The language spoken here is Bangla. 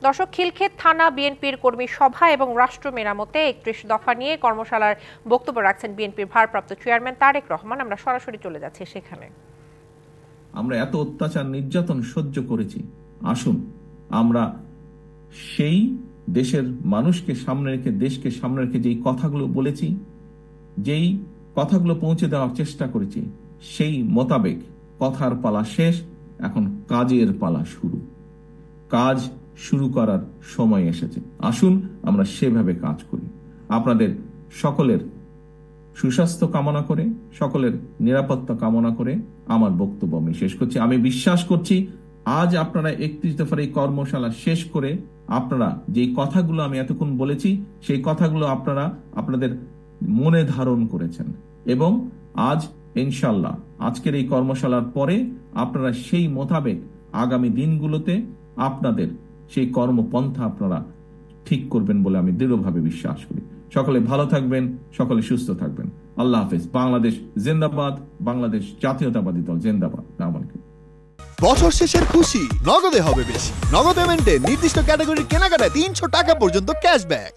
দর্শক, খিলক্ষেত থানা বিএনপির কর্মী সভা এবং রাষ্ট্র মেরামতে ৩১ দফা নিয়ে কর্মশালার বক্তব্য রাখছেন বিএনপির ভারপ্রাপ্ত চেয়ারম্যান তারেক রহমান। আমরা সরাসরি চলে যাচ্ছি সেখানে। আমরা এত অত্যাচার নির্যাতন সহ্য করেছি, আসুন আমরা সেই দেশের মানুষকে সামনে রেখে, দেশকে সামনে রেখে যেই কথাগুলো বলেছি, যেই কথাগুলো পৌঁছে দেওয়ার চেষ্টা করেছি, সেই মোতাবেক কথার পালা শেষ, এখন কাজের পালা শুরু। কাজ শুরু করার সময় এসেছে, আসুন আমরা সেভাবে কাজ করি। আপনাদের সকলের সুস্বাস্থ্য কামনা করে, সকলের নিরাপত্তা কামনা করে আমার বক্তব্য আমি শেষ করছি। আমি বিশ্বাস করছি আজ আপনারা ৩১ দফার এই কর্মশালা শেষ করে আপনারা যে কথাগুলো আমি এতক্ষণ বলেছি, সেই কথাগুলো আপনারা আপনাদের মনে ধারণ করেছেন এবং আজ ইনশাল্লাহ আজকের এই কর্মশালার পরে আপনারা সেই মোতাবেক আগামী দিনগুলোতে আপনাদের সেই কর্মপন্থা আপনারা ঠিক করবেন বলে আমি দৃঢ়ভাবে বিশ্বাস করি। সকলে ভালো থাকবেন, সকলে সুস্থ থাকবেন। আল্লাহ হাফেজ। বাংলাদেশ জিন্দাবাদ, বাংলাদেশ জাতীয়তাবাদী দল জিন্দাবাদ। বছর শেষের খুশি নগদে হবে বেশি। নগদ পেমেন্টে নির্দিষ্ট ক্যাটাগরির কেনাকাটায় ৩০০ টাকা পর্যন্ত ক্যাশব্যাক।